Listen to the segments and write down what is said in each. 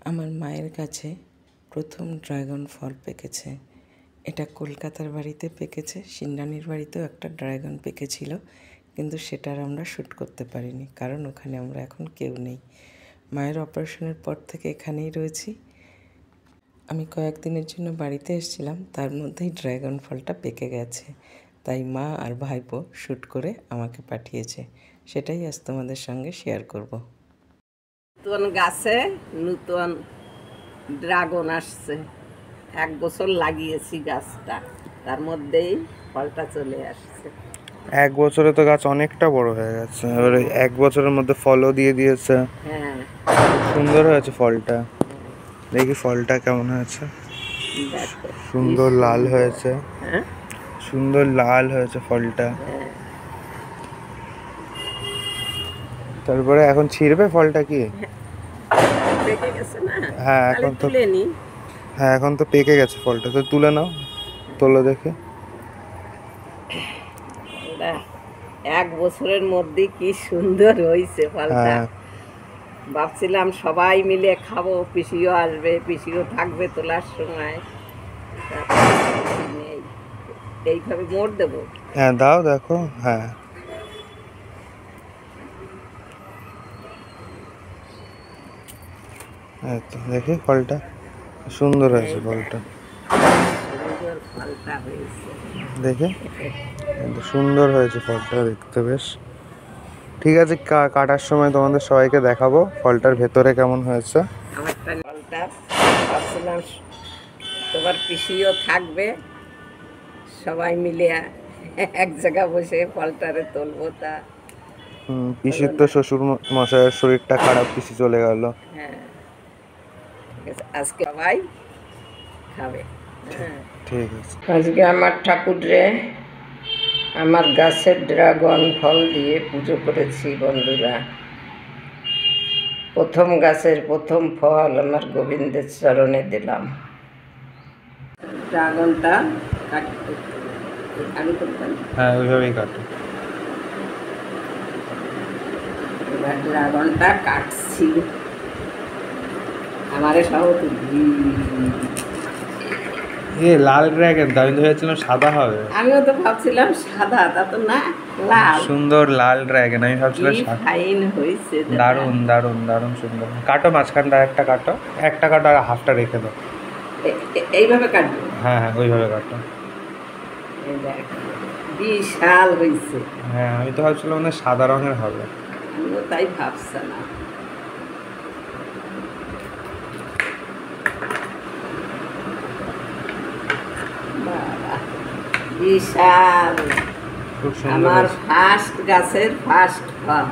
আমার মায়ের কাছে প্রথম ড্রাগন ফল পেকেছে। এটা কলকাতার বাড়িতে পেকেছে। সিন্ডানির বাড়িতেও একটা ড্রাগন পেকেছিল, কিন্তু সেটার আমরা শ্যুট করতে পারিনি, কারণ ওখানে আমরা এখন কেউ নেই। মায়ের অপারেশনের পর থেকে এখানেই রয়েছি। আমি কয়েকদিনের জন্য বাড়িতে এসেছিলাম, তার মধ্যেই ড্রাগন ফলটা পেকে গেছে। তাই মা আর ভাইপো শ্যুট করে আমাকে পাঠিয়েছে, সেটাই আজ তোমাদের সঙ্গে শেয়ার করব। নতুন গাছে নতুন ড্রাগন আসছে। 1 বছর লাগিয়েছি গাছটা, তার মধ্যেই ফলটা চলে আসছে। 1 বছরে তো গাছ অনেকটা বড় হয়ে গেছে। এবারে 1 বছরের মধ্যে ফলও দিয়ে দিয়েছে। হ্যাঁ, সুন্দর হয়েছে ফলটা। দেখি ফলটা কেমন হয়েছে। দেখো সুন্দর লাল হয়েছে। হ্যাঁ, সুন্দর লাল হয়েছে ফলটা। তারপরে এখন ছিঁড়বে ফলটা কি? পেকে গেছে না? হ্যাঁ, এখন তো তুলে নি। হ্যাঁ, এখন তো পেকে গেছে ফলটা, তো তুলে নাও, তোলো দেখে। 1 বছরের মধ্যে কি সুন্দর হয়েছে ফলটা। হ্যাঁ, ভাবছিলাম সবাই মিলে খাবো, পিসিও আসবে, পিসিও থাকবে তোলার সময়। নেই, এইভাবে মোড় দেবো। হ্যাঁ দাও, দেখো। হ্যাঁ, এই তো দেখি ফলটা সুন্দর হয়েছে ফলটা। সুন্দর ফলটা হয়েছে। দেখে কিন্তু সুন্দর হয়েছে ফলটা দেখতে বেশ। ঠিক আছে, কাটার সময় তোমাদের সবাইকে দেখাবো ফলটার ভেতরে কেমন হয়েছে। আমারটা ফলটা ভাবছিলাম তোমার পিসিও থাকবে, সবাই মিলে এক জায়গায় বসে ফলটারে তুলবো। তা পিসির তো শ্বশুর মশাইয়ের শরীরটা খারাপ, পিসি চলে গেল। হ্যাঁ, ঠিক আছে, আজকে সবাই খাবে। হ্যাঁ, ঠিক আছে। আজকে আমার ঠাকুরে আমার গাছের ড্রাগন ফল দিয়ে পুজো করেছি বন্ধুরা। প্রথম গাছের প্রথম ফল আমার গোবিন্দের চরণে দিলাম। ড্রাগনটা কাটতে আমি করতাম। হ্যাঁ, ওইভাবেই কাটো। এবার ড্রাগনটা কাটছি। আমারে সহ লাল ড্রাগন, আমি তো ভেবেছিলাম সাদা হবে। আমিও তো ভাবছিলাম সাদা, তা তো না, লাল। সুন্দর লাল ড্রাগন, আমি ভাবছিলাম কি ফাইন হয়েছে। দারুণ দারুণ দারুণ সুন্দর। কাটো মাঝখানটা একটা কাটো, একটা কাটো আর হাফটা রেখে দাও। এইভাবে কাটবো? হ্যাঁ হ্যাঁ, ওইভাবে কাটো। এই দেখ, বিশাল হয়েছে। হ্যাঁ, আমি তো ভাবছিলাম মানে সাদা রঙের হবে। আমিও তাই ভাবছিলাম। বাবা, বিশাল। খুব সুন্দর আমার হয়েছে। ফার্স্ট গাছের ফার্স্ট ফল।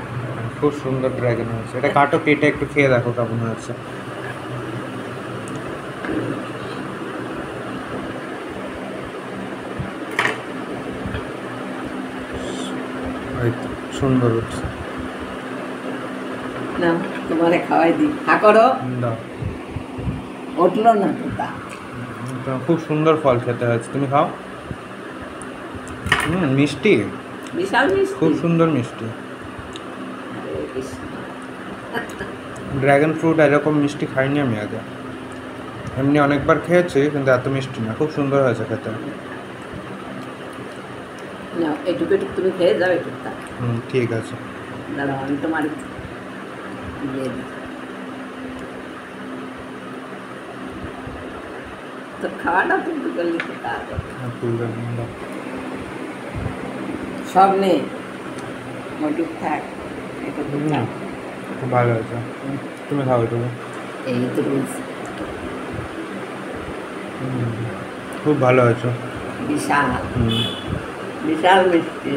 খুব সুন্দর ড্রাগন হয়েছে। এটা কাটো, কেটে একটু খেয়ে দেখো কেমন হয়েছে। এই তো, সুন্দর হচ্ছে। না, তোমারে খাওয়াই দিই, খা করো। দাও। উঠলো না তো তা। খুব সুন্দর ফল খেতে হয়েছে, তুমি খাও। মিষ্টি, বিশাল মিষ্টি। খুব সুন্দর মিষ্টি। আরে কৃষ্ণ। ড্রাগন ফ্রুট এরকম মিষ্টি খাইনি আমি আগে। এমনি অনেকবার খেয়েছি, কিন্তু এত মিষ্টি না। খুব সুন্দর হয়েছে খেতে। না, এটুকু এটুকু তুমি খেয়ে যাও, এটুকু তা। ঠিক আছে। দাঁড়াও, আমি তোমার দিয়ে দিই। তোর খাওয়াটা তুমি করলি তো তার সব নেই, মোটুক থাক। এটা তো খাও। খুব ভালো হয়েছে, তুমি খাও এটুকু। এই তো বলছি, খুব ভালো হয়েছে। বিশাল বিশাল মিষ্টি।